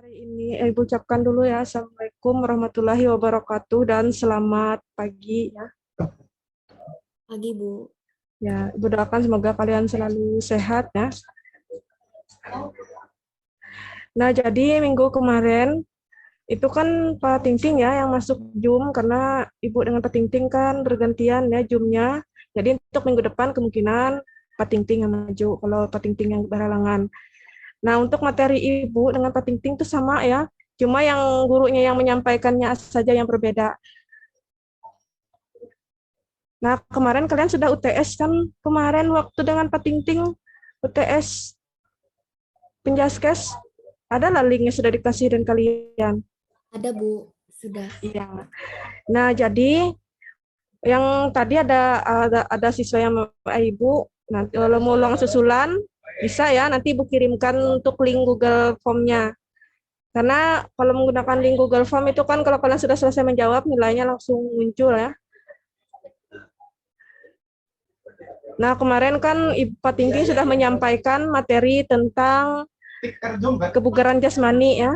Hari ini Ibu ucapkan dulu ya, Assalamualaikum warahmatullahi wabarakatuh dan selamat pagi ya. Pagi, Bu. Ya, Ibu doakan semoga kalian selalu sehat ya. Nah, jadi minggu kemarin itu kan Pak Tingting ya yang masuk Zoom karena Ibu dengan Pak Tingting kan bergantian ya Zoom-nya. Jadi untuk minggu depan kemungkinan Pak Tingting yang maju kalau Pak Tingting yang berhalangan. Nah, untuk materi Ibu dengan Pak Tingting itu sama ya. Cuma yang gurunya yang menyampaikannya saja yang berbeda. Nah, kemarin kalian sudah UTS kan kemarin waktu dengan Pak Tingting UTS Penjaskes. Ada lah linknya sudah dikasih dan kalian. Ada, Bu. Sudah. Iya. Nah, jadi yang tadi ada siswa yang Ibu nanti kalau mau ulang susulan bisa ya nanti Ibu kirimkan untuk link Google Form-nya. Karena kalau menggunakan link Google Form itu kan kalau kalian sudah selesai menjawab nilainya langsung muncul ya. Nah, kemarin kan Ibu Pak Tinggi sudah menyampaikan materi tentang kebugaran jasmani ya.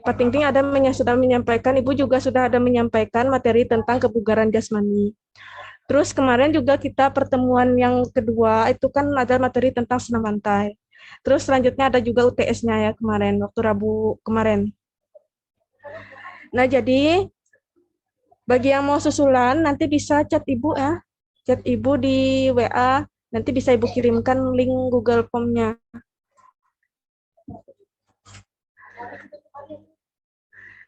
Pak Tingting sudah menyampaikan, Ibu juga sudah ada menyampaikan materi tentang kebugaran jasmani. Terus kemarin juga kita pertemuan yang kedua itu kan ada materi tentang senam lantai. Terus selanjutnya ada juga UTS-nya ya kemarin, waktu Rabu kemarin. Nah, jadi bagi yang mau susulan nanti bisa chat Ibu ya. Chat Ibu di WA, nanti bisa Ibu kirimkan link Google Form-nya.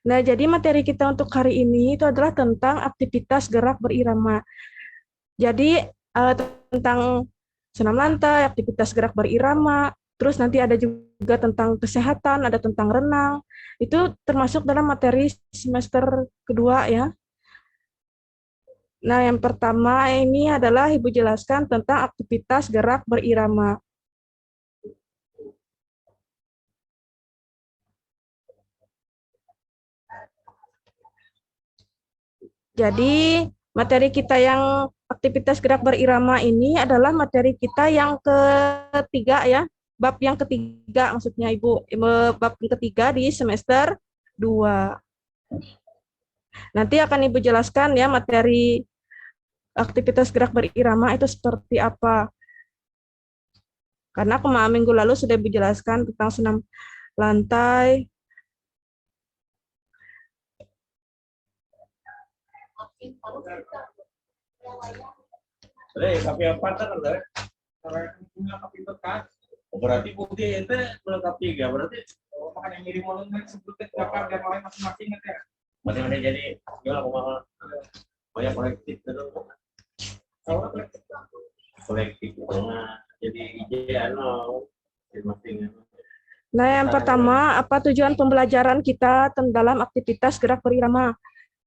Nah, jadi materi kita untuk hari ini itu adalah tentang aktivitas gerak berirama. Jadi tentang senam lantai, aktivitas gerak berirama, terus nanti ada juga tentang kesehatan, ada tentang renang. Itu termasuk dalam materi semester kedua ya. Nah, yang pertama ini adalah Ibu jelaskan tentang aktivitas gerak berirama. Jadi, materi kita yang aktivitas gerak berirama ini adalah materi kita yang ketiga ya. Bab yang ketiga maksudnya Ibu, bab yang ketiga di semester 2. Nanti akan Ibu jelaskan ya materi aktivitas gerak berirama itu seperti apa. Karena kemarin minggu lalu sudah Ibu jelaskan tentang senam lantai. Tapi apa kan? Berarti bukti itu melengkap 3. Berarti makanya ngirim monumen sebutnya kapal dan lain masing-masing ya. Masing-masing jadi ya aku mau banyak kolektif terus. Kolektif jadi ijazah masing-masing. Nah, yang pertama, apa tujuan pembelajaran kita dalam aktivitas gerak berirama?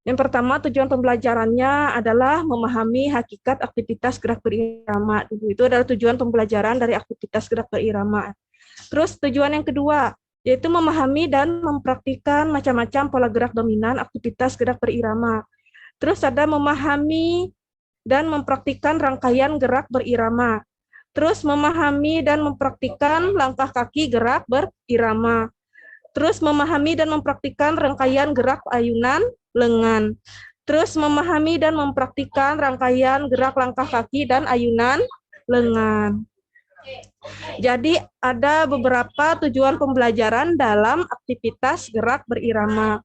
Yang pertama, tujuan pembelajarannya adalah memahami hakikat aktivitas gerak berirama. Itu adalah tujuan pembelajaran dari aktivitas gerak berirama. Terus tujuan yang kedua, yaitu memahami dan mempraktikkan macam-macam pola gerak dominan aktivitas gerak berirama. Terus ada memahami dan mempraktikkan rangkaian gerak berirama. Terus memahami dan mempraktikkan langkah kaki gerak berirama. Terus memahami dan mempraktikkan rangkaian gerak ayunan lengan. Terus memahami dan mempraktikkan rangkaian gerak langkah kaki dan ayunan lengan. Jadi ada beberapa tujuan pembelajaran dalam aktivitas gerak berirama.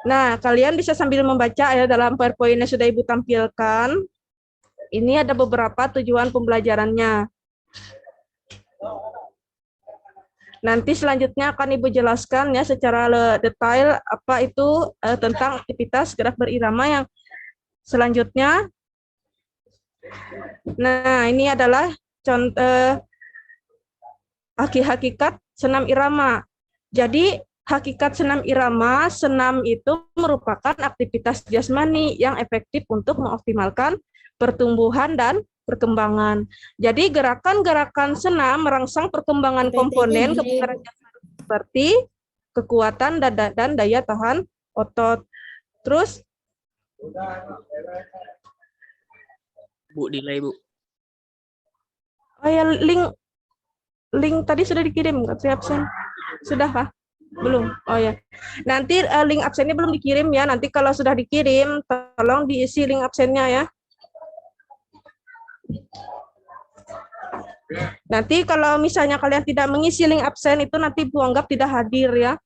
Nah, kalian bisa sambil membaca ya dalam PowerPoint yang sudah Ibu tampilkan. Ini ada beberapa tujuan pembelajarannya. Nanti selanjutnya akan Ibu jelaskan ya secara detail apa itu tentang aktivitas gerak berirama yang selanjutnya. Nah, ini adalah contoh hakikat senam irama. Jadi, hakikat senam irama, senam itu merupakan aktivitas jasmani yang efektif untuk mengoptimalkan pertumbuhan dan perkembangan. Jadi gerakan-gerakan senam merangsang perkembangan komponen kebugaran jasmani seperti kekuatan dan daya tahan otot. Terus Bu, delay Bu. oh ya, link link tadi sudah dikirim nggak sih absen? Sudah kah? Belum. Oh ya. Nanti link absennya belum dikirim ya. Nanti kalau sudah dikirim, tolong diisi link absennya ya. Nanti kalau misalnya kalian tidak mengisi link absen itu nanti Bu anggap tidak hadir ya.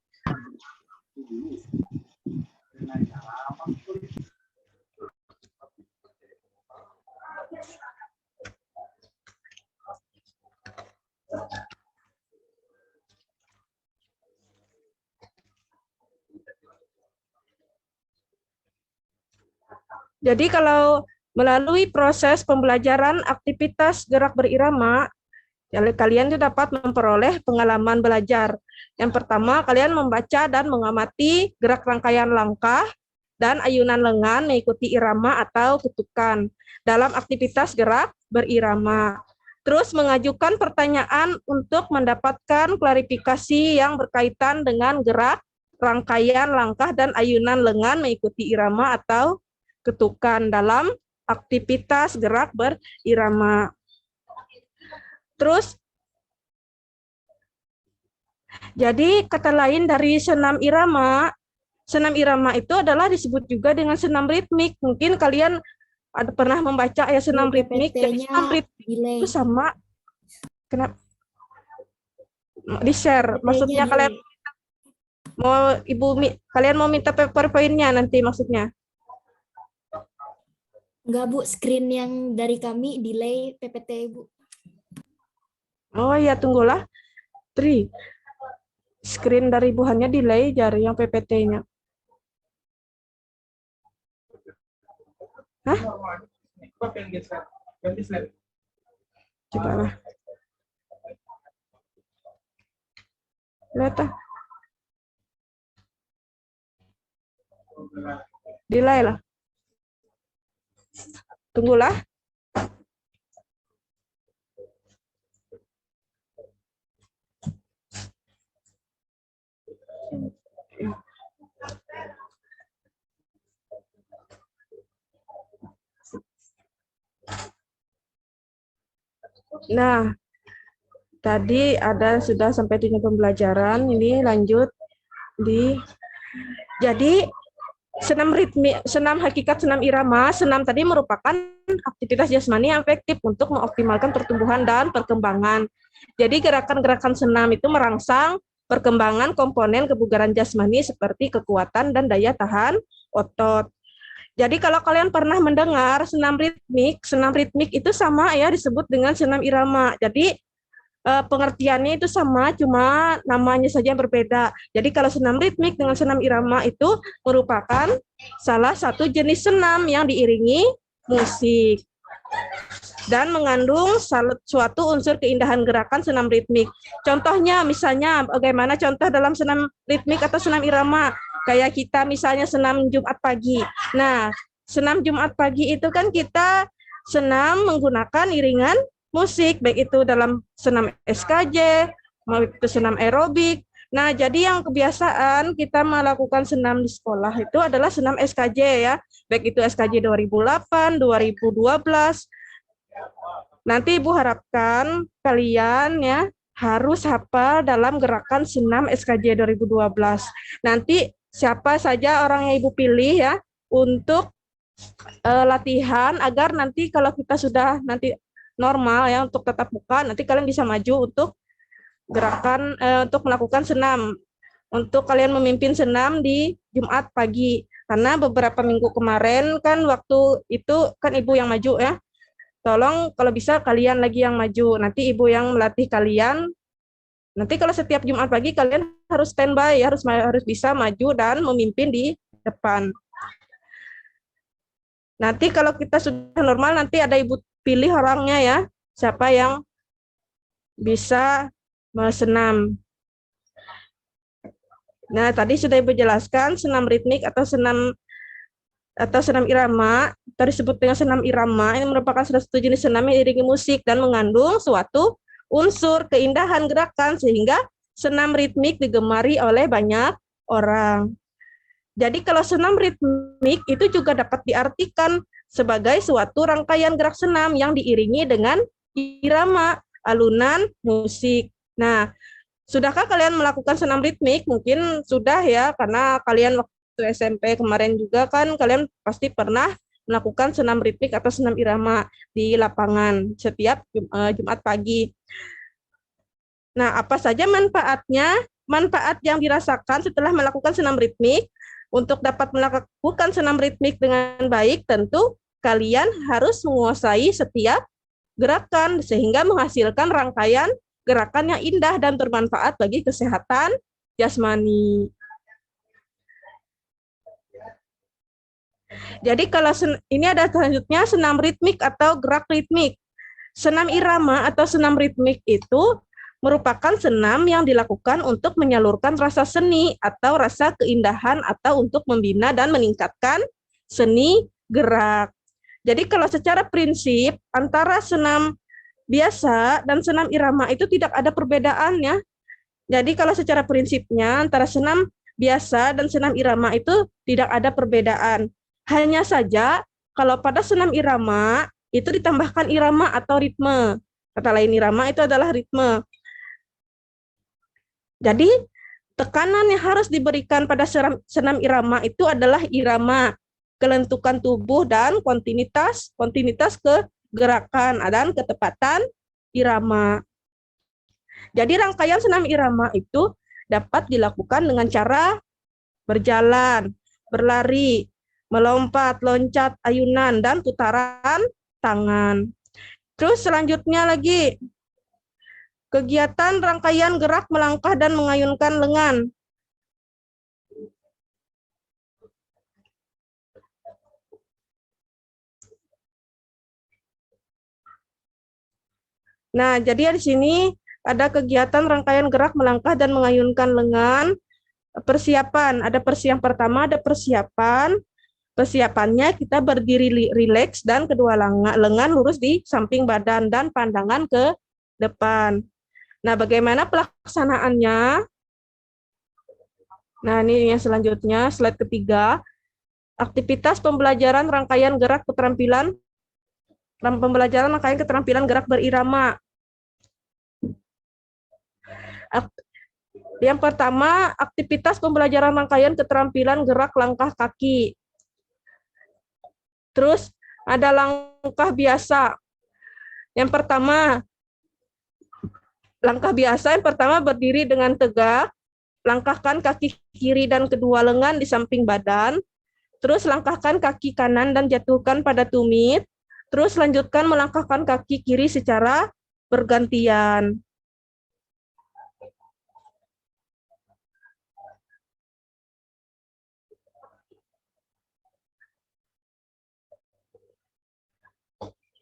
Jadi kalau melalui proses pembelajaran aktivitas gerak berirama, kalian dapat memperoleh pengalaman belajar. Yang pertama, kalian membaca dan mengamati gerak rangkaian langkah dan ayunan lengan mengikuti irama atau ketukan dalam aktivitas gerak berirama. Terus mengajukan pertanyaan untuk mendapatkan klarifikasi yang berkaitan dengan gerak rangkaian langkah dan ayunan lengan mengikuti irama atau ketukan dalam aktivitas gerak berirama. Terus, jadi kata lain dari senam irama itu adalah disebut juga dengan senam ritmik. Mungkin kalian ada pernah membaca ya senam ritmik. Jadi senam ritmik itu sama. Kenapa? Di-share. Maksudnya kalian mau kalian mau minta PowerPoint-nya nanti maksudnya? Enggak, Bu. Screen yang dari kami delay PPT, Bu. Oh ya, tunggulah. Screen dari Bu Hanya delay dari yang PPT-nya. Hah? Coba lah. Lihat ah. Delay lah. Tunggulah. Nah, tadi sudah sampai tujuan pembelajaran. Ini lanjut jadi senam hakikat senam irama. Senam tadi merupakan aktivitas jasmani yang efektif untuk mengoptimalkan pertumbuhan dan perkembangan. Jadi gerakan-gerakan senam itu merangsang perkembangan komponen kebugaran jasmani seperti kekuatan dan daya tahan otot. Jadi kalau kalian pernah mendengar senam ritmik itu sama ya disebut dengan senam irama. Jadi pengertiannya itu sama, cuma namanya saja yang berbeda. Jadi kalau senam ritmik dengan senam irama itu merupakan salah satu jenis senam yang diiringi musik dan mengandung suatu unsur keindahan gerakan senam ritmik. Contohnya misalnya bagaimana contoh dalam senam ritmik atau senam irama? Kayak kita misalnya senam Jumat pagi. Nah, senam Jumat pagi itu kan kita senam menggunakan iringan musik, baik itu dalam senam SKJ, maupun itu senam aerobik. Nah, jadi yang kebiasaan kita melakukan senam di sekolah itu adalah senam SKJ ya, baik itu SKJ 2008, 2012. Nanti Ibu harapkan kalian ya harus hafal dalam gerakan senam SKJ 2012. Nanti siapa saja orang yang Ibu pilih ya untuk latihan agar nanti kalau kita sudah nanti normal ya untuk tatap muka, nanti kalian bisa maju untuk gerakan untuk melakukan senam, untuk kalian memimpin senam di Jumat pagi. Karena beberapa minggu kemarin kan waktu itu kan Ibu yang maju ya. Tolong kalau bisa kalian lagi yang maju, nanti Ibu yang melatih kalian. Nanti kalau setiap Jumat pagi kalian harus standby, harus bisa maju dan memimpin di depan. Nanti kalau kita sudah normal, nanti ada Ibu pilih orangnya ya, siapa yang bisa senam. Nah, tadi sudah Ibu jelaskan senam ritmik atau senam irama, tadi disebut dengan senam irama, ini merupakan salah satu jenis senam yang diiringi musik dan mengandung suatu unsur keindahan gerakan sehingga senam ritmik digemari oleh banyak orang. Jadi kalau senam ritmik itu juga dapat diartikan sebagai suatu rangkaian gerak senam yang diiringi dengan irama, alunan musik. Nah, sudahkah kalian melakukan senam ritmik? Mungkin sudah ya, karena kalian waktu SMP kemarin juga kan kalian pasti pernah melakukan senam ritmik atau senam irama di lapangan setiap Jumat pagi. Nah, apa saja manfaatnya? Manfaat yang dirasakan setelah melakukan senam ritmik. Untuk dapat melakukan senam ritmik dengan baik, tentu kalian harus menguasai setiap gerakan sehingga menghasilkan rangkaian gerakan yang indah dan bermanfaat bagi kesehatan jasmani. Jadi kalau ini ada selanjutnya senam ritmik atau gerak ritmik. Senam irama atau senam ritmik itu merupakan senam yang dilakukan untuk menyalurkan rasa seni atau rasa keindahan atau untuk membina dan meningkatkan seni gerak. Jadi kalau secara prinsip antara senam biasa dan senam irama itu tidak ada perbedaannya. Jadi kalau secara prinsipnya antara senam biasa dan senam irama itu tidak ada perbedaan. Hanya saja kalau pada senam irama itu ditambahkan irama atau ritme. Kata lain irama itu adalah ritme. Jadi tekanan yang harus diberikan pada senam irama itu adalah irama, kelentukan tubuh dan kontinuitas kegerakan dan ketepatan irama. Jadi rangkaian senam irama itu dapat dilakukan dengan cara berjalan, berlari, melompat, loncat, ayunan, dan putaran tangan. Terus selanjutnya lagi, kegiatan rangkaian gerak melangkah dan mengayunkan lengan. Nah, jadi di sini ada kegiatan rangkaian gerak melangkah dan mengayunkan lengan. Persiapan, ada yang pertama ada persiapan. Persiapannya kita berdiri rileks dan kedua lengan lurus di samping badan dan pandangan ke depan. Nah, bagaimana pelaksanaannya? Nah, ini yang selanjutnya, slide ketiga. Aktivitas pembelajaran rangkaian gerak keterampilan gerak berirama. Yang pertama, aktivitas pembelajaran rangkaian keterampilan gerak langkah kaki. Terus ada langkah biasa. Yang pertama, langkah biasa yang pertama berdiri dengan tegak, langkahkan kaki kiri dan kedua lengan di samping badan, terus langkahkan kaki kanan dan jatuhkan pada tumit, terus lanjutkan melangkahkan kaki kiri secara bergantian.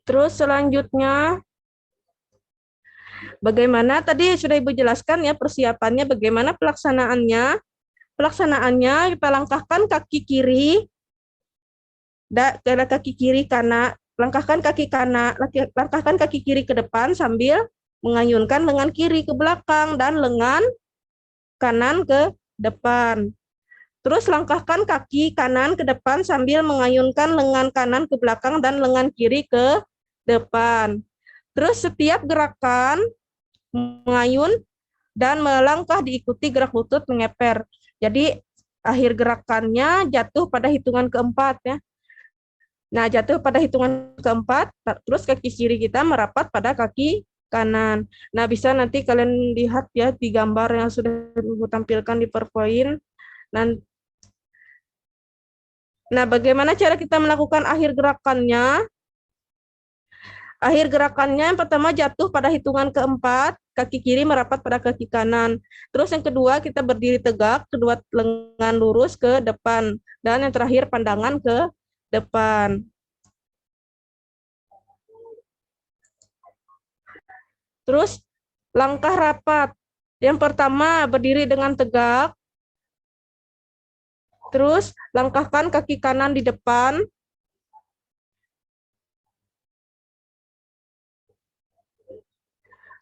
Terus selanjutnya, bagaimana tadi sudah Ibu jelaskan ya persiapannya, bagaimana pelaksanaannya. Pelaksanaannya kita langkahkan kaki kiri, kaki kiri kanan, langkahkan kaki kiri ke depan sambil mengayunkan lengan kiri ke belakang dan lengan kanan ke depan. Terus langkahkan kaki kanan ke depan sambil mengayunkan lengan kanan ke belakang dan lengan kiri ke depan. Terus setiap gerakan mengayun dan melangkah diikuti gerak lutut mengeper. Jadi akhir gerakannya jatuh pada hitungan keempat ya. Nah, jatuh pada hitungan keempat, terus kaki kiri kita merapat pada kaki kanan. Nah, bisa nanti kalian lihat ya di gambar yang sudah Ibu tampilkan di PowerPoint. Nah, bagaimana cara kita melakukan akhir gerakannya? Akhir gerakannya yang pertama jatuh pada hitungan keempat, kaki kiri merapat pada kaki kanan. Terus yang kedua kita berdiri tegak, kedua lengan lurus ke depan. Dan yang terakhir pandangan ke depan. Terus langkah rapat. Yang pertama berdiri dengan tegak. Terus langkahkan kaki kanan di depan.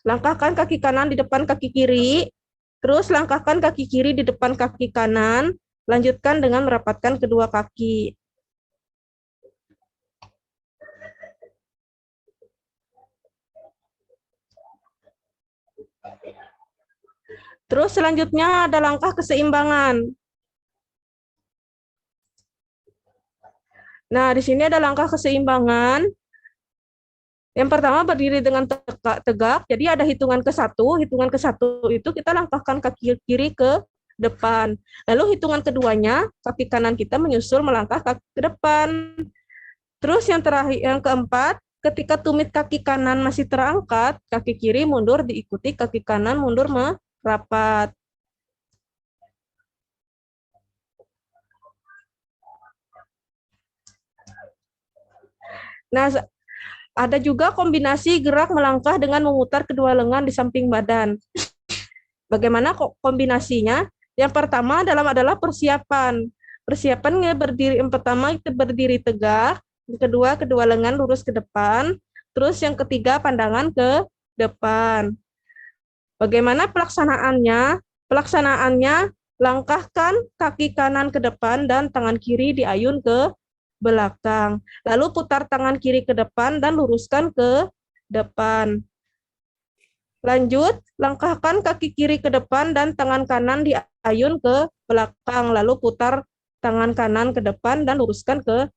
Langkahkan kaki kanan di depan kaki kiri. Terus langkahkan kaki kiri di depan kaki kanan. Lanjutkan dengan merapatkan kedua kaki. Terus selanjutnya ada langkah keseimbangan. Nah, di sini ada langkah keseimbangan. Yang pertama berdiri dengan tegak, jadi ada hitungan ke satu itu kita langkahkan kaki kiri ke depan. Lalu hitungan keduanya, kaki kanan kita menyusul melangkah ke depan. Terus yang terakhir, yang keempat, ketika tumit kaki kanan masih terangkat, kaki kiri mundur diikuti kaki kanan mundur merapat. Nah, ada juga kombinasi gerak melangkah dengan memutar kedua lengan di samping badan. Bagaimana kombinasinya? Yang pertama adalah persiapan. Persiapannya berdiri, yang pertama itu berdiri tegak, yang kedua kedua lengan lurus ke depan, terus yang ketiga pandangan ke depan. Bagaimana pelaksanaannya? Pelaksanaannya langkahkan kaki kanan ke depan dan tangan kiri diayun ke belakang. Lalu putar tangan kiri ke depan dan luruskan ke depan. Lanjut, langkahkan kaki kiri ke depan dan tangan kanan diayun ke belakang. Lalu putar tangan kanan ke depan dan luruskan ke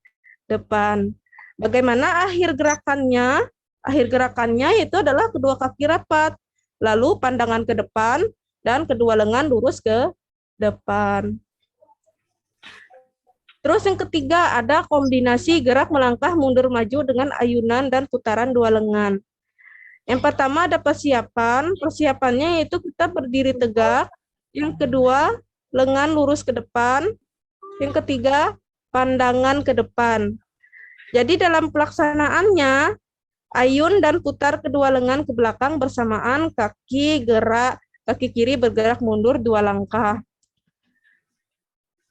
depan. Bagaimana akhir gerakannya? Akhir gerakannya itu adalah kedua kaki rapat. Lalu pandangan ke depan dan kedua lengan lurus ke depan. Terus yang ketiga ada kombinasi gerak melangkah mundur maju dengan ayunan dan putaran dua lengan. Yang pertama ada persiapan. Persiapannya yaitu kita berdiri tegak. Yang kedua lengan lurus ke depan. Yang ketiga pandangan ke depan. Jadi dalam pelaksanaannya ayun dan putar kedua lengan ke belakang bersamaan kaki kiri bergerak mundur dua langkah.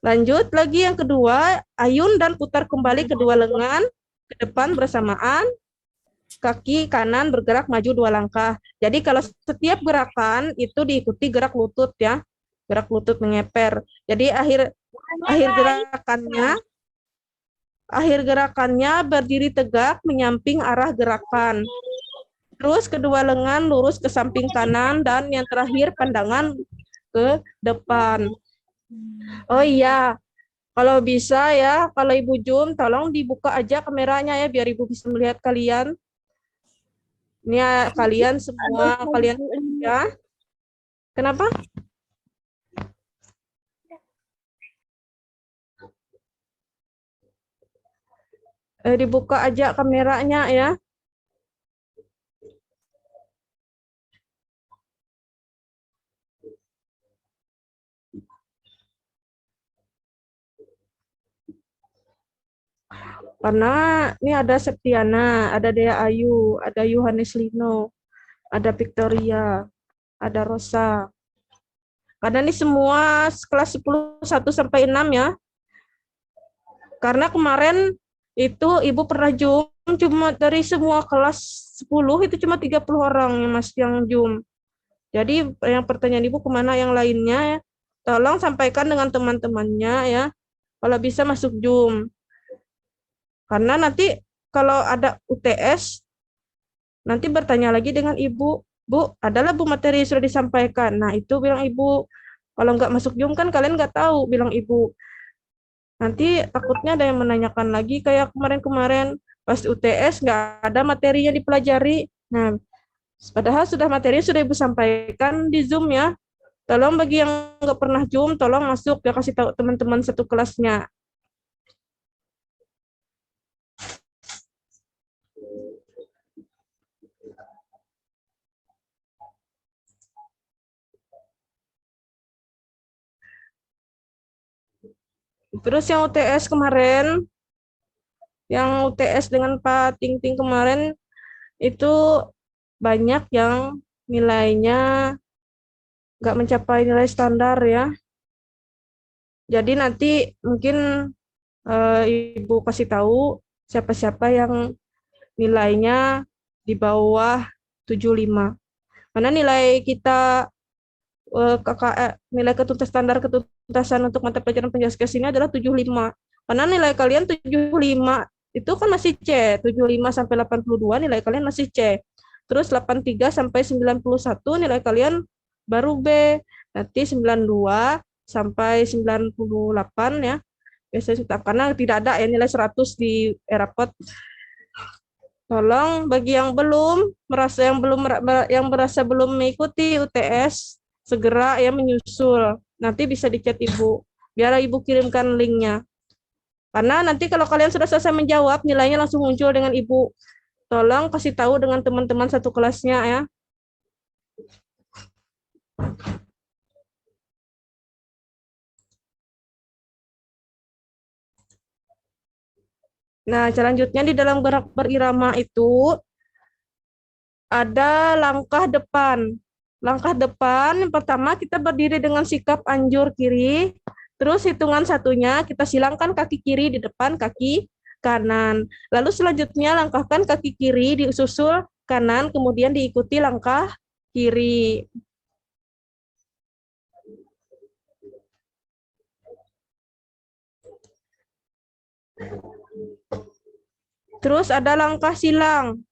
Lanjut lagi yang kedua, ayun dan putar kembali kedua lengan ke depan bersamaan, kaki kanan bergerak maju dua langkah. Jadi kalau setiap gerakan itu diikuti gerak lutut ya, gerak lutut mengeper. Jadi akhir gerakannya berdiri tegak menyamping arah gerakan. Terus kedua lengan lurus ke samping kanan dan yang terakhir pandangan ke depan. Oh iya, kalau bisa ya, kalau Ibu Jum, tolong dibuka aja kameranya ya, biar Ibu bisa melihat kalian. Ini ya, kalian semua, kalian ya. Kenapa? Dibuka aja kameranya ya. Karena ini ada Septiana, ada Dea Ayu, ada Yohanes Lino, ada Victoria, ada Rosa. Karena ini semua kelas 10 1 sampai 6 ya. Karena kemarin itu Ibu pernah Zoom cuma dari semua kelas 10 itu cuma 30 orang yang Zoom. Jadi yang pertanyaan Ibu kemana yang lainnya ya? Tolong sampaikan dengan teman-temannya ya. Kalau bisa masuk Zoom. Karena nanti kalau ada UTS, nanti bertanya lagi dengan Ibu, Bu, adalah Bu materi sudah disampaikan. Nah itu bilang Ibu, kalau nggak masuk Zoom kan kalian nggak tahu, bilang Ibu. Nanti takutnya ada yang menanyakan lagi kayak kemarin-kemarin, pas UTS nggak ada materinya dipelajari. Nah, padahal materi sudah Ibu sampaikan di Zoom ya. Tolong bagi yang nggak pernah Zoom, tolong masuk ya, kasih tahu teman-teman satu kelasnya. Terus yang UTS kemarin, yang UTS dengan Pak Ting Ting kemarin, itu banyak yang nilainya nggak mencapai nilai standar ya. Jadi nanti mungkin Ibu kasih tahu siapa-siapa yang nilainya di bawah 75. Karena nilai kita nilai ketuntasan untuk mata pelajaran penjaskes ini adalah 75. Karena nilai kalian 75 itu kan masih C, 75 sampai 82 nilai kalian masih C. Terus 83 sampai 91 nilai kalian baru B. Nanti 92 sampai 98 ya. Biasanya tetap karena tidak ada ya nilai 100 di rapot. Tolong bagi yang merasa belum mengikuti UTS segera ya menyusul. Nanti bisa dicat Ibu. Biar Ibu kirimkan linknya. Karena nanti kalau kalian sudah selesai menjawab, nilainya langsung muncul dengan Ibu. Tolong kasih tahu dengan teman-teman satu kelasnya ya. Nah, selanjutnya di dalam gerak berirama itu ada langkah depan. Langkah depan yang pertama kita berdiri dengan sikap anjur kiri. Terus hitungan satunya kita silangkan kaki kiri di depan kaki kanan. Lalu selanjutnya langkahkan kaki kiri disusul kanan, kemudian diikuti langkah kiri. Terus ada langkah silang.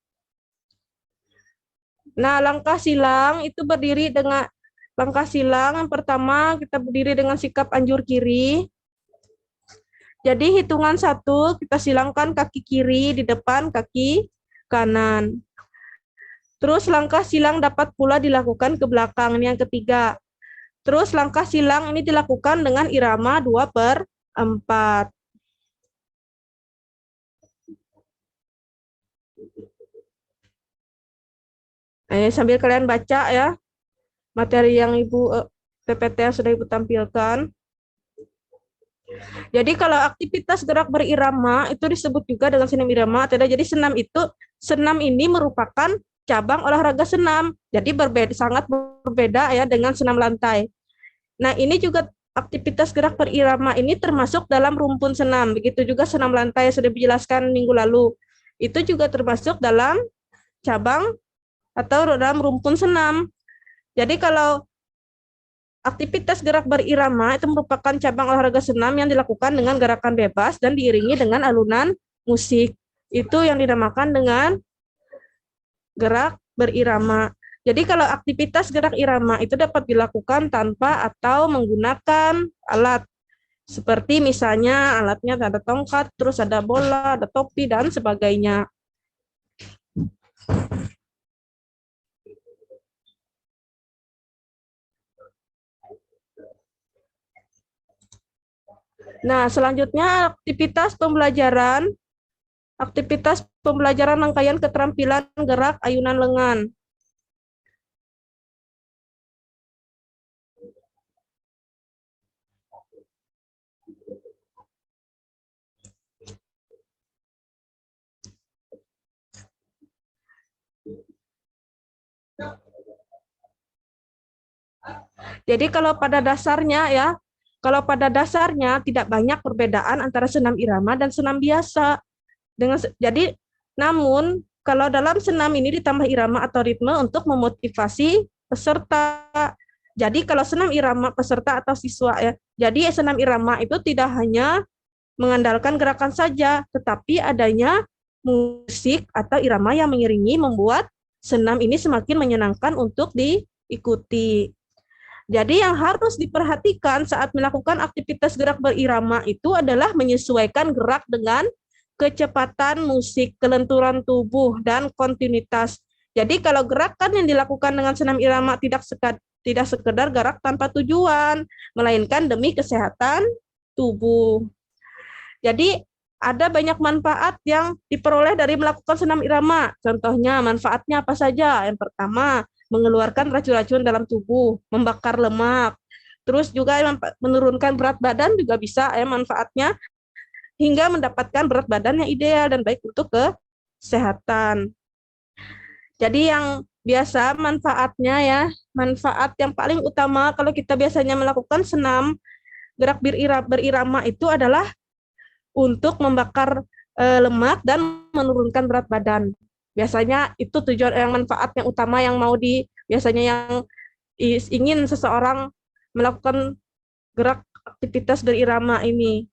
Nah, langkah silang itu berdiri dengan langkah silang yang pertama kita berdiri dengan sikap anjur kiri. Jadi hitungan 1 kita silangkan kaki kiri di depan kaki kanan. Terus langkah silang dapat pula dilakukan ke belakang, ini yang ketiga. Terus langkah silang ini dilakukan dengan irama 2/4. Sambil kalian baca ya materi yang PPT yang sudah Ibu tampilkan. Jadi kalau aktivitas gerak berirama itu disebut juga dengan senam irama. Jadi senam ini merupakan cabang olahraga senam. Jadi sangat berbeda ya dengan senam lantai. Nah, ini juga aktivitas gerak berirama ini termasuk dalam rumpun senam. Begitu juga senam lantai yang sudah dijelaskan minggu lalu. Itu juga termasuk dalam cabang atau dalam rumpun senam. Jadi kalau aktivitas gerak berirama itu merupakan cabang olahraga senam yang dilakukan dengan gerakan bebas dan diiringi dengan alunan musik. Itu yang dinamakan dengan gerak berirama. Jadi kalau aktivitas gerak irama itu dapat dilakukan tanpa atau menggunakan alat. Seperti misalnya alatnya ada tongkat, terus ada bola, ada topi, dan sebagainya. Nah, selanjutnya aktivitas pembelajaran rangkaian keterampilan gerak ayunan lengan. Jadi kalau pada dasarnya tidak banyak perbedaan antara senam irama dan senam biasa. Namun kalau dalam senam ini ditambah irama atau ritme untuk memotivasi peserta. Jadi kalau senam irama peserta atau siswa ya. Jadi senam irama itu tidak hanya mengandalkan gerakan saja, tetapi adanya musik atau irama yang mengiringi membuat senam ini semakin menyenangkan untuk diikuti. Jadi yang harus diperhatikan saat melakukan aktivitas gerak berirama itu adalah menyesuaikan gerak dengan kecepatan musik, kelenturan tubuh, dan kontinuitas. Jadi kalau gerakan yang dilakukan dengan senam irama tidak sekedar gerak tanpa tujuan, melainkan demi kesehatan tubuh. Jadi ada banyak manfaat yang diperoleh dari melakukan senam irama. Contohnya manfaatnya apa saja? Yang pertama, mengeluarkan racun-racun dalam tubuh, membakar lemak. Terus juga menurunkan berat badan juga bisa ya manfaatnya, hingga mendapatkan berat badan yang ideal dan baik untuk kesehatan. Jadi yang biasa manfaatnya ya, manfaat yang paling utama kalau kita biasanya melakukan senam gerak berirama itu adalah untuk membakar lemak dan menurunkan berat badan. Biasanya itu tujuan yang manfaat yang utama yang biasanya yang ingin seseorang melakukan gerak aktivitas berirama ini.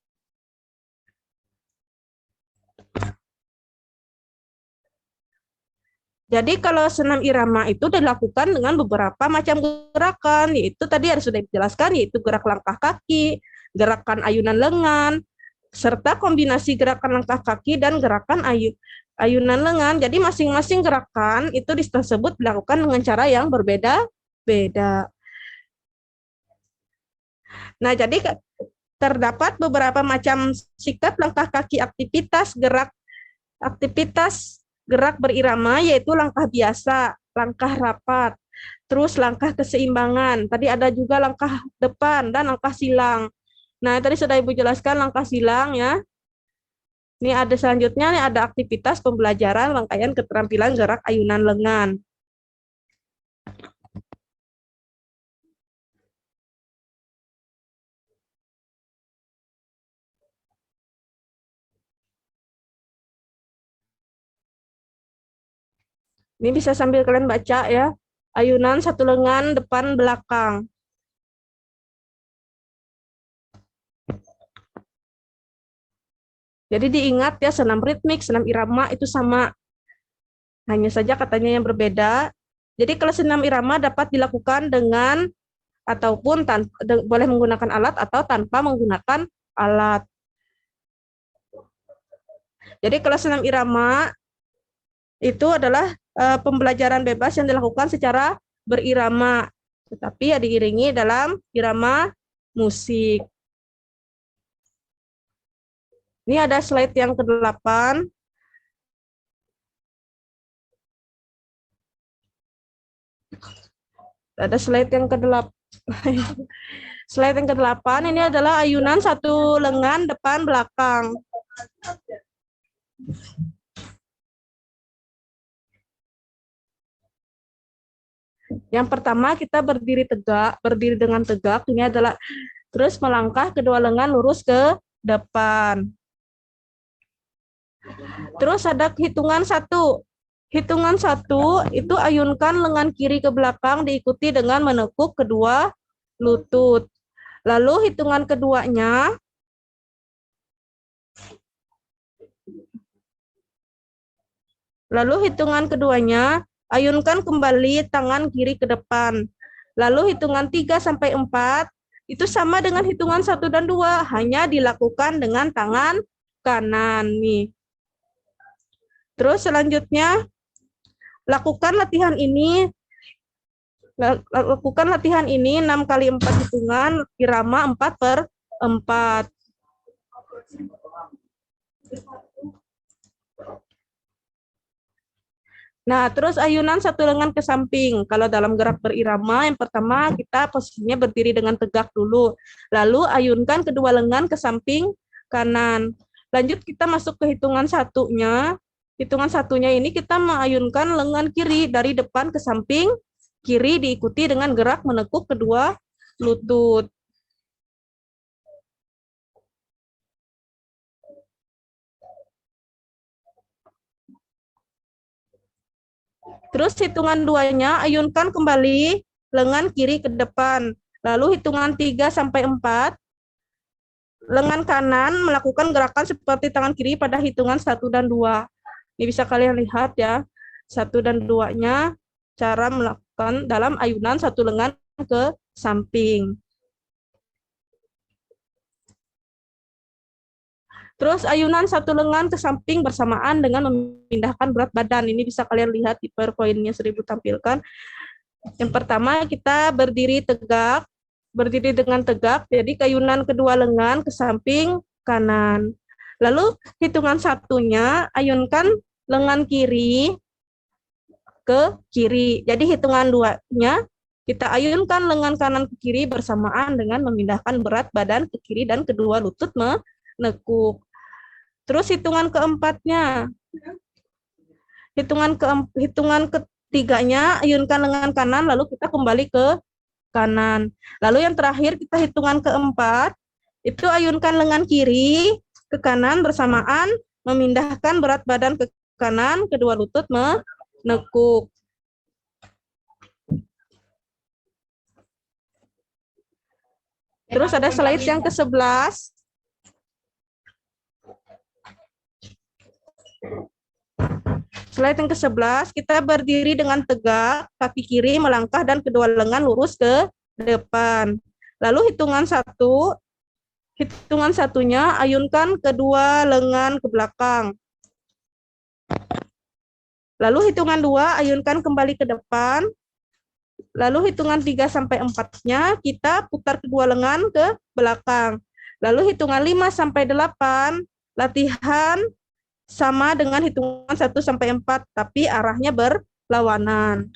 Jadi kalau senam irama itu dilakukan dengan beberapa macam gerakan, yaitu tadi ada sudah dijelaskan, yaitu gerak langkah kaki, gerakan ayunan lengan, serta kombinasi gerakan langkah kaki dan gerakan ayunan lengan. Jadi masing-masing gerakan itu disebut dilakukan dengan cara yang berbeda-beda. Nah, jadi terdapat beberapa macam sikap langkah kaki aktivitas gerak berirama, yaitu langkah biasa, langkah rapat, terus langkah keseimbangan. Tadi ada juga langkah depan dan langkah silang. Nah, tadi sudah Ibu jelaskan langkah silang ya. Ini ada selanjutnya, ini ada aktivitas pembelajaran rangkaian keterampilan gerak ayunan lengan. Ini bisa sambil kalian baca ya. Ayunan satu lengan depan belakang. Jadi diingat ya, senam ritmik, senam irama itu sama. Hanya saja katanya yang berbeda. Jadi kalau senam irama dapat dilakukan dengan ataupun boleh menggunakan alat atau tanpa menggunakan alat. Jadi kalau senam irama itu adalah pembelajaran bebas yang dilakukan secara berirama, tetapi ya diiringi dalam irama musik. Ini ada slide yang ke-8. Ada slide yang ke-8. Slide yang ke-8 ini adalah ayunan satu lengan depan belakang. Yang pertama kita berdiri tegak, berdiri dengan tegak. Ini adalah terus melangkah kedua lengan lurus ke depan. Terus ada hitungan 1. Hitungan 1 itu ayunkan lengan kiri ke belakang diikuti dengan menekuk kedua lutut. Lalu hitungan keduanya ayunkan kembali tangan kiri ke depan. Lalu hitungan 3 sampai 4 itu sama dengan hitungan 1 dan 2, hanya dilakukan dengan tangan kanan nih. Terus selanjutnya lakukan latihan ini 6 kali 4 hitungan irama 4/4. Nah, terus ayunan satu lengan ke samping. Kalau dalam gerak berirama, yang pertama kita posisinya berdiri dengan tegak dulu. Lalu ayunkan kedua lengan ke samping kanan. Lanjut kita masuk ke hitungan satunya. Hitungan satunya ini kita mengayunkan lengan kiri dari depan ke samping kiri diikuti dengan gerak menekuk kedua lutut. Terus hitungan 2-nya ayunkan kembali lengan kiri ke depan. Lalu hitungan 3 sampai 4 lengan kanan melakukan gerakan seperti tangan kiri pada hitungan 1 dan 2. Ini bisa kalian lihat ya. 1 dan 2-nya cara melakukan dalam ayunan satu lengan ke samping. Terus ayunan satu lengan ke samping bersamaan dengan memindahkan berat badan. Ini bisa kalian lihat di PowerPoint-nya sudah Ibu tampilkan. Yang pertama kita berdiri tegak, berdiri dengan tegak, jadi ayunan kedua lengan ke samping kanan. Lalu hitungan satunya ayunkan lengan kiri ke kiri. Jadi hitungan 2-nya kita ayunkan lengan kanan ke kiri bersamaan dengan memindahkan berat badan ke kiri dan kedua lutut menekuk. Terus hitungan keempatnya, hitungan ketiganya ayunkan lengan kanan lalu kita kembali ke kanan. Lalu yang terakhir kita hitungan keempat itu ayunkan lengan kiri ke kanan bersamaan memindahkan berat badan ke kanan, kedua lutut menekuk. Terus ada slide yang ke-11. Slide yang ke-11, kita berdiri dengan tegak, kaki kiri melangkah dan kedua lengan lurus ke depan. Lalu hitungan satunya, ayunkan kedua lengan ke belakang. Lalu hitungan 2, ayunkan kembali ke depan. Lalu hitungan 3 sampai 4-nya, kita putar kedua lengan ke belakang. Lalu hitungan 5 sampai 8, latihan sama dengan hitungan 1 sampai 4, tapi arahnya berlawanan.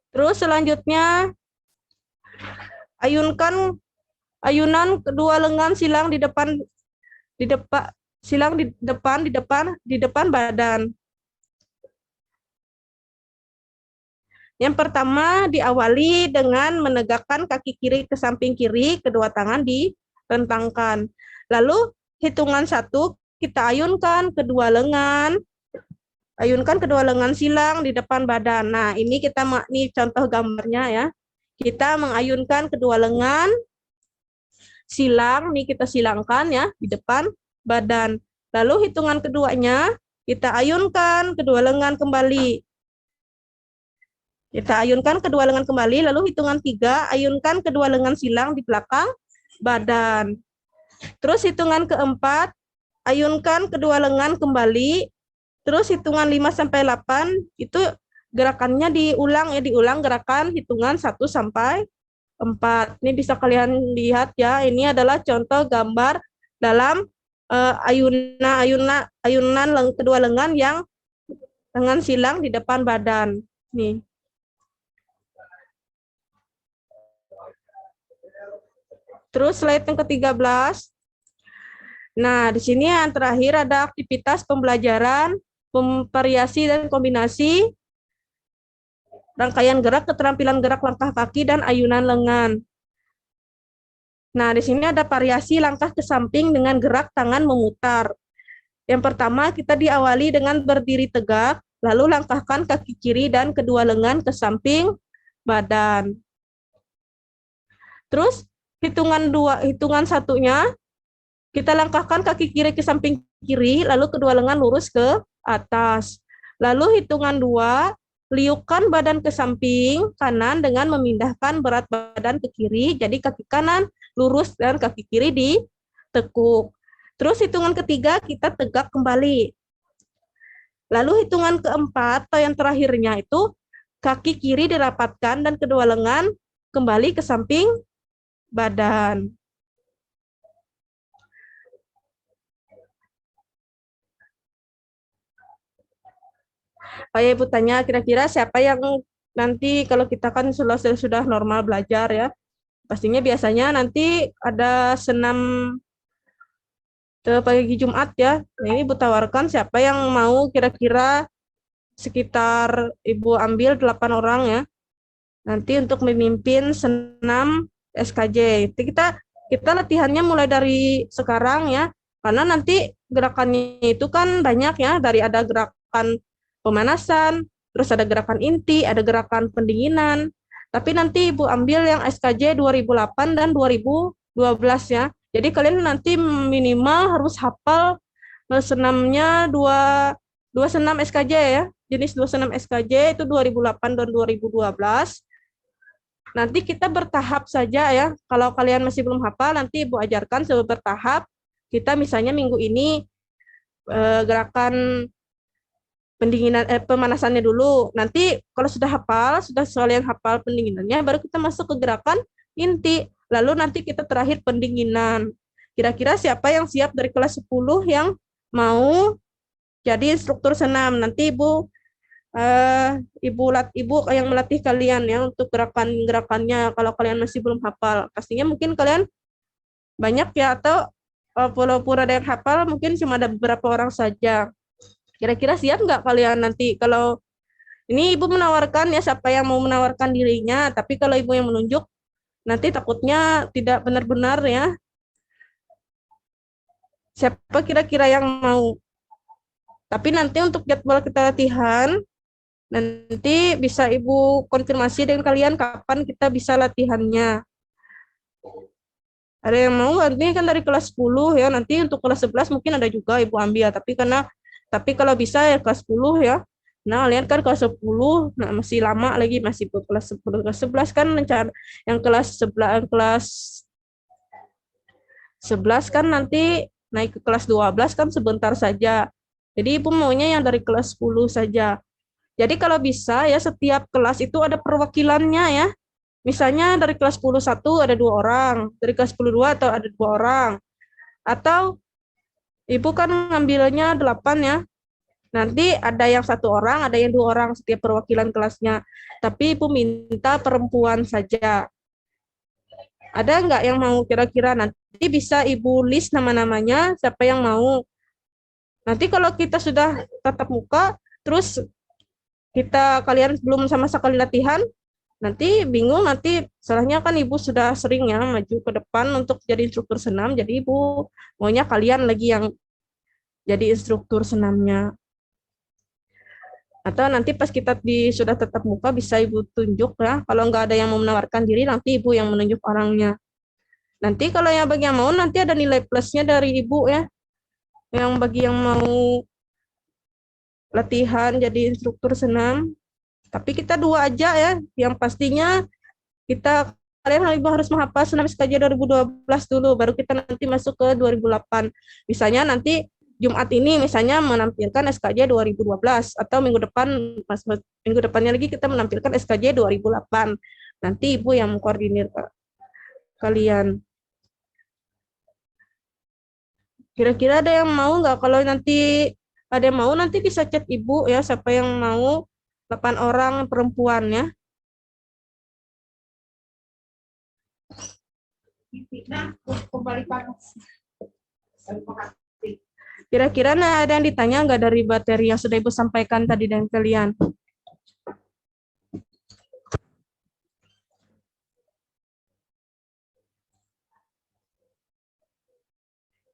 Terus selanjutnya, ayunan kedua lengan silang di depan badan. Yang pertama, diawali dengan menegakkan kaki kiri ke samping kiri, kedua tangan direntangkan. Lalu hitungan 1, kita ayunkan kedua lengan silang di depan badan. Nah, ini contoh gambarnya ya. Kita mengayunkan kedua lengan silang, nih kita silangkan ya di depan badan. Lalu hitungan keduanya, kita ayunkan kedua lengan kembali. Lalu hitungan 3, ayunkan kedua lengan silang di belakang badan. Terus hitungan keempat, ayunkan kedua lengan kembali. Terus hitungan 5 sampai 8, itu gerakannya diulang gerakan hitungan 1 sampai 4. Ini bisa kalian lihat ya, ini adalah contoh gambar dalam ayunan kedua lengan yang lengan silang di depan badan. Nih. Terus slide yang ke-13. Nah, di sini yang terakhir ada aktivitas pembelajaran, variasi dan kombinasi, rangkaian gerak, keterampilan gerak langkah kaki, dan ayunan lengan. Nah, di sini ada variasi langkah ke samping dengan gerak tangan memutar. Yang pertama, kita diawali dengan berdiri tegak, lalu langkahkan kaki kiri dan kedua lengan ke samping badan. Terus, hitungan satunya, kita langkahkan kaki kiri ke samping kiri, lalu kedua lengan lurus ke atas. Lalu hitungan 2, liukkan badan ke samping kanan dengan memindahkan berat badan ke kiri, jadi kaki kanan lurus dan kaki kiri ditekuk. Terus hitungan ketiga, kita tegak kembali. Lalu hitungan keempat, atau yang terakhirnya itu, kaki kiri dirapatkan dan kedua lengan kembali ke samping badan. Ibu tanya, kira-kira siapa yang nanti kalau kita kan sudah normal belajar ya, pastinya biasanya nanti ada senam pagi Jumat ya. Nah, ini Ibu tawarkan siapa yang mau, kira-kira sekitar Ibu ambil 8 orang ya. Nanti untuk memimpin senam SKJ. Kita latihannya mulai dari sekarang ya, karena nanti gerakannya itu kan banyak ya, dari ada gerakan pemanasan, terus ada gerakan inti, ada gerakan pendinginan. Tapi nanti Ibu ambil yang SKJ 2008 dan 2012 ya. Jadi kalian nanti minimal harus hafal senamnya dua senam SKJ ya. Jenis 2 senam SKJ itu 2008 dan 2012. Nanti kita bertahap saja ya. Kalau kalian masih belum hafal, nanti Ibu ajarkan bertahap. Kita misalnya minggu ini gerakan pendinginan pemanasannya dulu. Nanti kalau sudah kalian hafal pendinginannya, baru kita masuk ke gerakan inti. Lalu nanti kita terakhir pendinginan. Kira-kira siapa yang siap dari kelas 10 yang mau jadi instruktur senam? Nanti Ibu yang melatih kalian ya untuk gerakannya. Kalau kalian masih belum hafal, pastinya mungkin kalian banyak ya, atau walaupun ada yang hafal mungkin cuma ada beberapa orang saja. Kira-kira siap nggak kalian nanti? Kalau ini Ibu menawarkan ya, siapa yang mau menawarkan dirinya, tapi kalau Ibu yang menunjuk nanti takutnya tidak benar-benar ya. Siapa kira-kira yang mau? Tapi nanti untuk jadwal kita latihan, nanti bisa Ibu konfirmasi dengan kalian kapan kita bisa latihannya. Ada yang mau, ini kan dari kelas 10 ya, nanti untuk kelas 11 mungkin ada juga Ibu ambil, tapi kalau bisa ya kelas 10 ya. Nah, kalian kan kelas 10, nah masih lama lagi, masih kelas 10, kelas 11 kan yang kelas 11 kan nanti naik ke kelas 12 kan sebentar saja. Jadi Ibu maunya yang dari kelas 10 saja. Jadi kalau bisa ya setiap kelas itu ada perwakilannya ya. Misalnya dari kelas 10 satu ada 2 orang, dari kelas 10 dua atau ada 2 orang. Atau Ibu kan ngambilnya 8 ya. Nanti ada yang 1 orang, ada yang 2 orang setiap perwakilan kelasnya. Tapi Ibu minta perempuan saja. Ada nggak yang mau kira-kira? Nanti bisa Ibu list nama-namanya, siapa yang mau. Nanti kalau kita sudah tatap muka, terus kalian belum sama sekali latihan, nanti bingung, nanti salahnya kan Ibu sudah sering ya maju ke depan untuk jadi instruktur senam, jadi Ibu maunya kalian lagi yang jadi instruktur senamnya. Atau nanti pas kita sudah tatap muka bisa Ibu tunjuk ya, kalau nggak ada yang mau menawarkan diri, nanti Ibu yang menunjuk orangnya. Nanti kalau yang bagi yang mau, nanti ada nilai plusnya dari Ibu ya, yang bagi yang mau latihan jadi instruktur senam. Tapi kita 2 aja ya, yang pastinya kalian harus menghafal senam SKJ 2012 dulu, baru kita nanti masuk ke 2008. Misalnya nanti Jumat ini misalnya menampilkan SKJ 2012, atau minggu depannya lagi kita menampilkan SKJ 2008. Nanti Ibu yang mengkoordinir kalian. Kira-kira ada yang mau nggak? Kalau nanti ada yang mau, nanti bisa chat Ibu ya, siapa yang mau 8 orang perempuan ya. Kira-kira ada yang ditanya nggak dari materi yang sudah Ibu sampaikan tadi dengan kalian?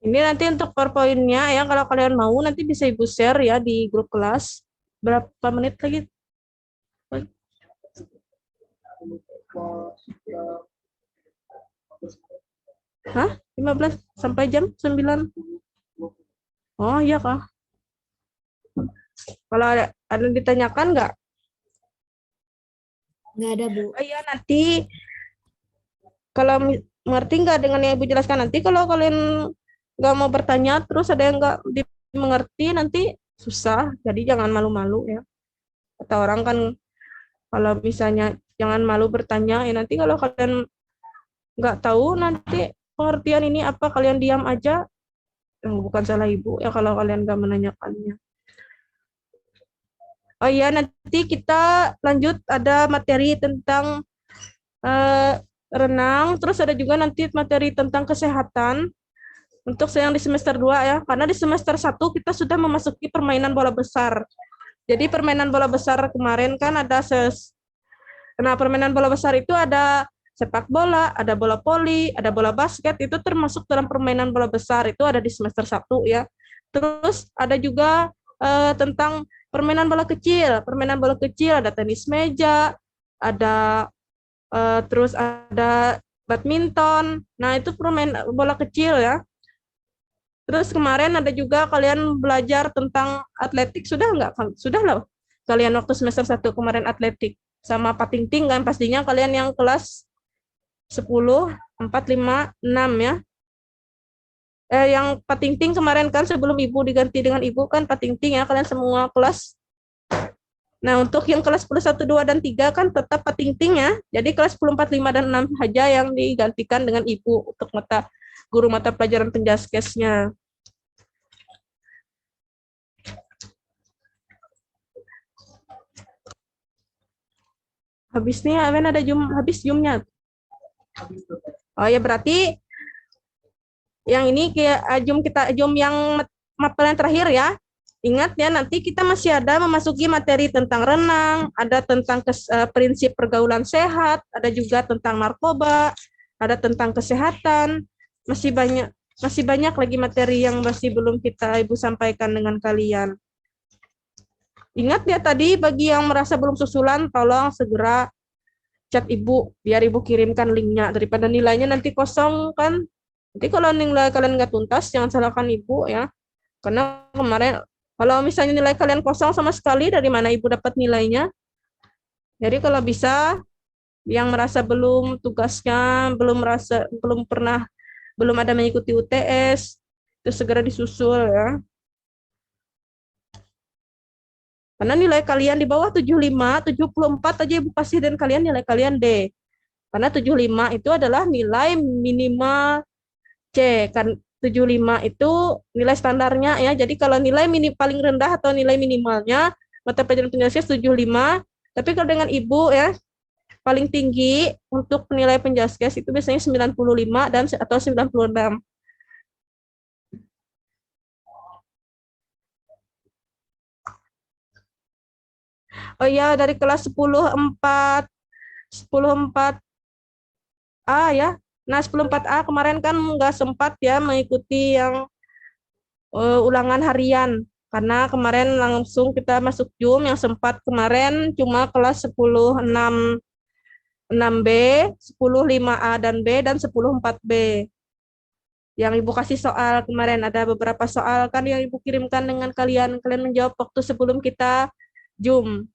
Ini nanti untuk PowerPoint-nya ya, kalau kalian mau nanti bisa Ibu share ya di grup kelas. Berapa menit lagi? Hah? 15 sampai jam 9? Oh iya Kak. Kalau ada yang ditanyakan nggak? Nggak ada, Bu. Oh iya, nanti kalau mengerti nggak dengan yang Ibu jelaskan, nanti kalau kalian nggak mau bertanya terus ada yang nggak dimengerti, nanti susah, jadi jangan malu-malu ya. Kata orang kan kalau misalnya jangan malu bertanya, ya nanti kalau kalian nggak tahu nanti pengertian ini apa, kalian diam aja, bukan salah Ibu ya kalau kalian nggak menanyakannya. Oh iya, nanti kita lanjut ada materi tentang renang, terus ada juga nanti materi tentang kesehatan untuk yang di semester 2 ya, karena di semester 1 kita sudah memasuki permainan bola besar. Jadi permainan bola besar kemarin kan ada nah permainan bola besar itu ada sepak bola, ada bola voli, ada bola basket, itu termasuk dalam permainan bola besar, itu ada di semester 1 ya. Terus ada juga tentang permainan bola kecil. Permainan bola kecil ada tenis meja, ada terus ada badminton. Nah, itu permainan bola kecil ya. Terus kemarin ada juga kalian belajar tentang atletik, sudah nggak? Sudah lah. Kalian waktu semester 1 kemarin atletik. Sama patingting kan pastinya kalian yang kelas 10, 4, 5, 6 ya. Yang patingting kemarin kan sebelum Ibu diganti dengan Ibu kan patingting ya, kalian semua kelas. Nah, untuk yang kelas 10, 1, 2, dan 3 kan tetap patingting ya. Jadi kelas 10, 4, 5, dan 6 saja yang digantikan dengan Ibu untuk guru mata pelajaran penjaskesnya. Habis nih, Awen ada habis Zoom-nya. Oh ya, berarti yang ini Zoom yang materi terakhir ya. Ingat ya, nanti kita masih ada memasuki materi tentang renang, ada tentang prinsip pergaulan sehat, ada juga tentang narkoba, ada tentang kesehatan. Masih banyak lagi materi yang masih belum Ibu sampaikan dengan kalian. Ingat ya tadi, bagi yang merasa belum susulan, tolong segera chat Ibu, biar Ibu kirimkan linknya, daripada nilainya nanti kosong kan. Nanti kalau nilai kalian nggak tuntas, jangan salahkan Ibu ya. Karena kemarin, kalau misalnya nilai kalian kosong sama sekali, dari mana Ibu dapat nilainya? Jadi kalau bisa, yang merasa belum tugasnya, belum ada mengikuti UTS, itu segera disusul ya. Karena nilai kalian di bawah 75, 74 aja Ibu kasih dan kalian nilai kalian D. Karena 75 itu adalah nilai minimal C. Kan 75 itu nilai standarnya ya. Jadi kalau nilai paling rendah atau nilai minimalnya mata pelajaran penjelasan 75, tapi kalau dengan Ibu ya paling tinggi untuk nilai penjaskes itu biasanya 95 dan atau 96. Oh iya, dari kelas 10-4A ya. Nah, 10-4A kemarin kan nggak sempat ya mengikuti yang ulangan harian. Karena kemarin langsung kita masuk Zoom, yang sempat kemarin cuma kelas 10-6B, 10-5A dan B, dan 10-4B. Yang Ibu kasih soal kemarin, ada beberapa soal kan yang Ibu kirimkan dengan kalian menjawab waktu sebelum kita Zoom.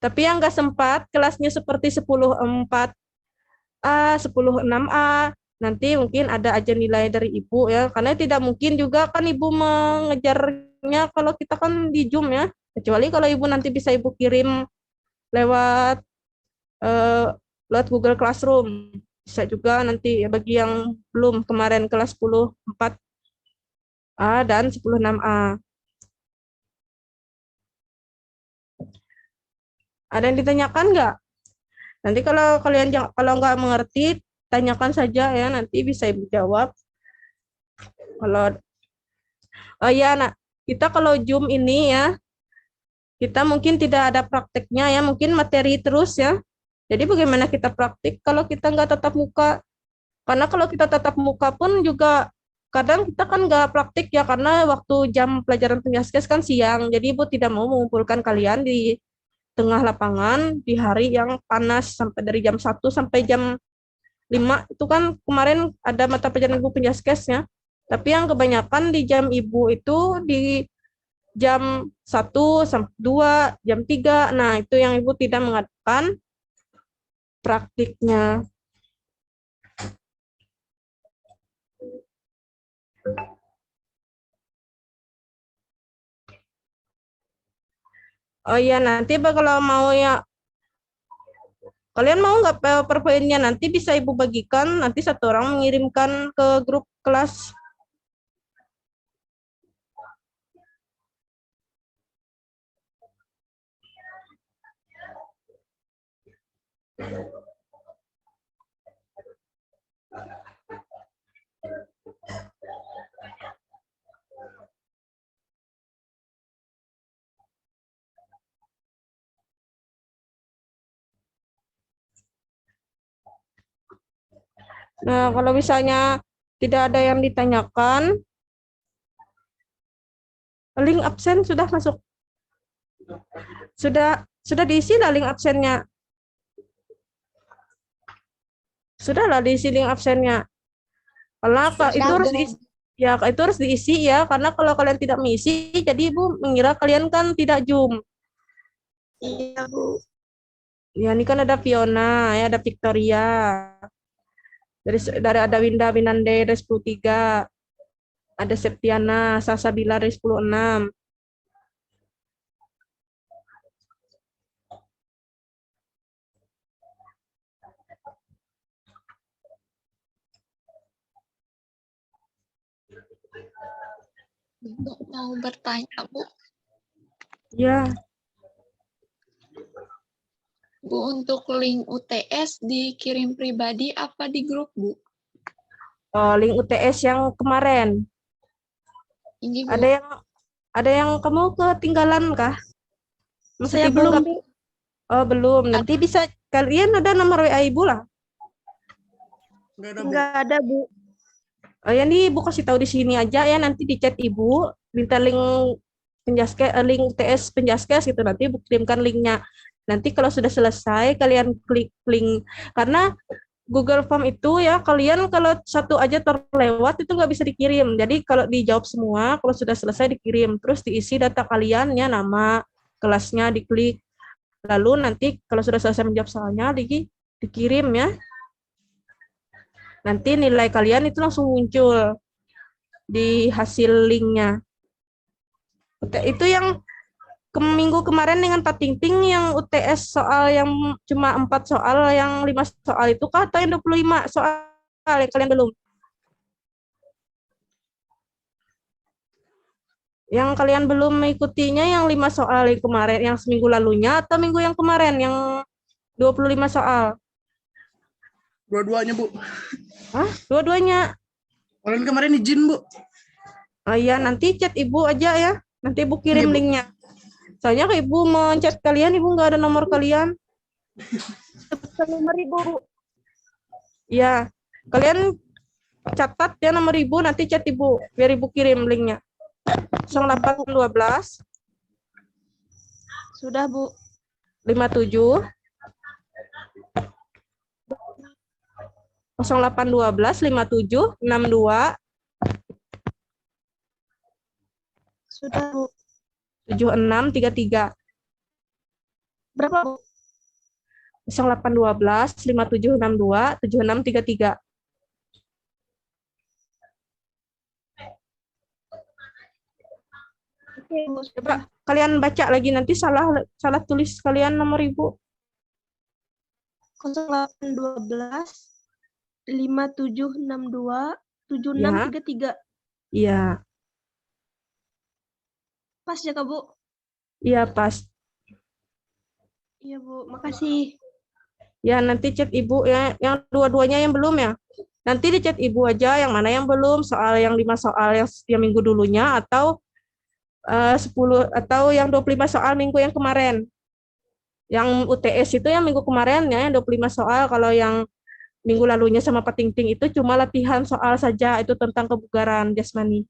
Tapi yang nggak sempat, kelasnya seperti 10-4A, 10-6A, nanti mungkin ada aja nilai dari Ibu ya, karena tidak mungkin juga kan Ibu mengejarnya kalau kita kan di Zoom ya, kecuali kalau Ibu nanti bisa Ibu kirim lewat Google Classroom. Bisa juga nanti ya, bagi yang belum kemarin kelas 10-4A dan 10-6A. Ada yang ditanyakan nggak? Nanti kalau kalian nggak mengerti, tanyakan saja ya, nanti bisa Ibu jawab. Oh ya, nah, kita kalau Zoom ini ya, kita mungkin tidak ada prakteknya ya, mungkin materi terus ya. Jadi bagaimana kita praktik kalau kita nggak tatap muka? Karena kalau kita tatap muka pun juga kadang kita kan nggak praktik ya, karena waktu jam pelajaran penjaskes kan siang. Jadi Ibu tidak mau mengumpulkan kalian di tengah lapangan di hari yang panas sampai dari jam 1 sampai jam 5 itu kan kemarin ada mata pelajaran Ibu penjaskesnya. Tapi yang kebanyakan di jam Ibu itu di jam 1 sampai 2, jam 3. Nah, itu yang Ibu tidak mengadakan praktiknya. Oh iya, nanti kalau mau ya, kalian mau nggak PowerPoint-nya nanti bisa Ibu bagikan, nanti satu orang mengirimkan ke grup kelas. Nah, kalau misalnya tidak ada yang ditanyakan, link absen sudah masuk. Sudah diisi lah link absennya. Sudahlah diisi link absennya. Karena itu harus diisi, ya itu harus diisi ya, karena kalau kalian tidak mengisi, jadi Ibu mengira kalian kan tidak Zoom. Iya, Bu. Ya, ini kan ada Fiona, ya ada Victoria. Dari ada Winda Winande dari 10-3. Ada Septiana, Sasa Bila dari 10-6. Mau bertanya, Bu. Ya, Bu, untuk link UTS dikirim pribadi apa di grup, Bu? link UTS yang kemarin. Ini, Bu. Ada yang kamu ketinggalan kah? Saya belum, Bu. Oh, belum. Nanti bisa kalian ada nomor WA Ibu lah. Enggak ada, Bu. Oh ya, nih Ibu kasih tahu di sini aja ya, nanti di chat Ibu minta link penjaskes, link UTS penjaskes gitu, nanti Ibu kirimkan linknya. Nanti kalau sudah selesai, kalian klik link. Karena Google Form itu ya, kalian kalau satu aja terlewat itu nggak bisa dikirim. Jadi kalau dijawab semua, kalau sudah selesai dikirim. Terus diisi data kalian ya, nama, kelasnya diklik. Lalu nanti kalau sudah selesai menjawab soalnya, dikirim ya. Nanti nilai kalian itu langsung muncul di hasil linknya. Itu yang minggu kemarin dengan Pak Tingting yang UTS soal yang cuma 4 soal, yang 5 soal itu kah, atau yang 25 soal yang kalian belum? Yang kalian belum mengikutinya yang 5 soal yang kemarin, yang seminggu lalunya, atau minggu yang kemarin yang 25 soal? Dua-duanya, Bu. Hah? Dua-duanya? Kemarin izin, Bu. Oh iya, nanti chat Ibu aja ya. Nanti Ibu kirim Iya, Bu. linknya. Soalnya ke Ibu mau chat kalian, Ibu nggak ada nomor kalian. Nomor Ibu, Bu. Iya, kalian catat ya nomor Ibu, nanti chat Ibu, biar Ibu kirim linknya. 0812 Sudah, Bu. 57 0812 57 62 Sudah, Bu. 7633. Berapa, Bu? 0812 5762 7633. Oke, Bu. Coba kalian baca lagi, nanti salah tulis kalian nomor Ibu. 0812 5762 7633. Iya, Pas ya, Kak, Bu? iya pas. Iya, Bu. Makasih. Ya, nanti chat Ibu ya, yang dua-duanya yang belum ya. Nanti di chat Ibu aja yang mana yang belum, soal yang 5 soal yang minggu dulunya, atau 10 atau yang 25 soal minggu yang kemarin. Yang UTS itu yang minggu kemarin ya, yang 25 soal. Kalau yang minggu lalunya sama Pak Tingting itu cuma latihan soal saja, itu tentang kebugaran jasmani.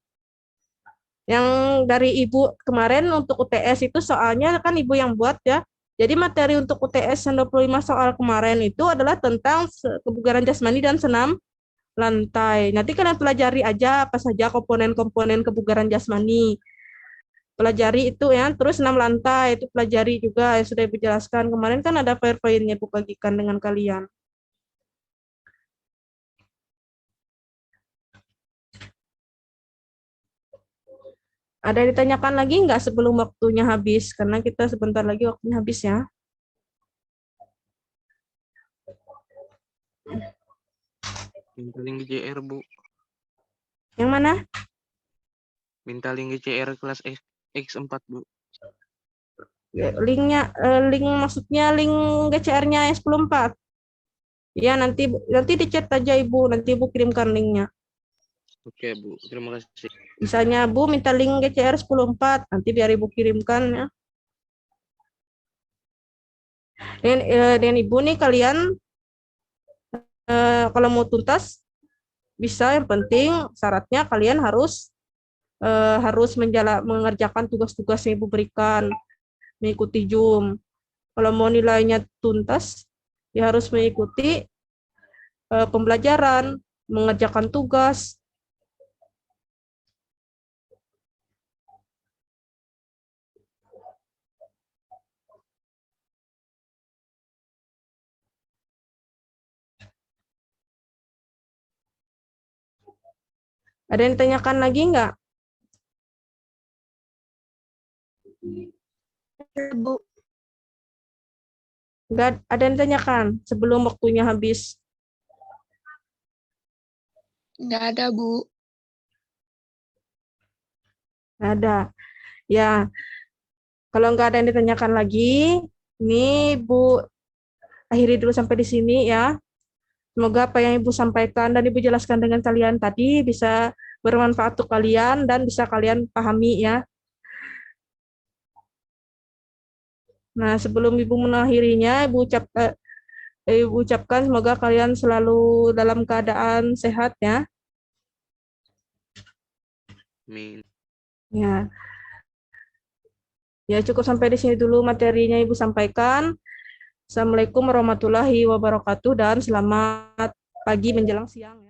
Yang dari Ibu kemarin untuk UTS itu soalnya kan Ibu yang buat ya. Jadi materi untuk UTS yang 25 soal kemarin itu adalah tentang kebugaran jasmani dan senam lantai. Nanti kalian pelajari aja apa saja komponen-komponen kebugaran jasmani. Pelajari itu ya, terus senam lantai itu pelajari juga, yang sudah Ibu jelaskan. Kemarin kan ada PowerPoint-nya Ibu bagikan dengan kalian. Ada yang ditanyakan lagi nggak sebelum waktunya habis? Karena kita sebentar lagi waktunya habis ya. Minta link GCR, Bu. Yang mana? Minta link GCR kelas X4, Bu. Linknya, link maksudnya link GCR-nya yang 10.4. Ya, nanti di chat aja Ibu, nanti Ibu kirimkan linknya. Oke, Bu. Terima kasih. Misalnya Bu minta link GCR 10.4, nanti biar Ibu kirimkan ya. Dan Ibu nih kalian kalau mau tuntas bisa, yang penting syaratnya kalian harus mengerjakan tugas-tugas yang Ibu berikan, mengikuti Zoom. Kalau mau nilainya tuntas, ya harus mengikuti pembelajaran, mengerjakan tugas. Ada yang ditanyakan lagi nggak? Bu. Nggak ada yang ditanyakan sebelum waktunya habis. Nggak ada, Bu. Nggak ada. Ya, kalau nggak ada yang ditanyakan lagi, ini Bu akhiri dulu sampai di sini ya. Semoga apa yang Ibu sampaikan dan Ibu jelaskan dengan kalian tadi bisa bermanfaat untuk kalian dan bisa kalian pahami ya. Nah, sebelum Ibu mengakhirinya, Ibu ucapkan semoga kalian selalu dalam keadaan sehat ya. Amin. Ya. Ya, cukup sampai di sini dulu materinya Ibu sampaikan. Assalamualaikum warahmatullahi wabarakatuh dan selamat pagi menjelang siang.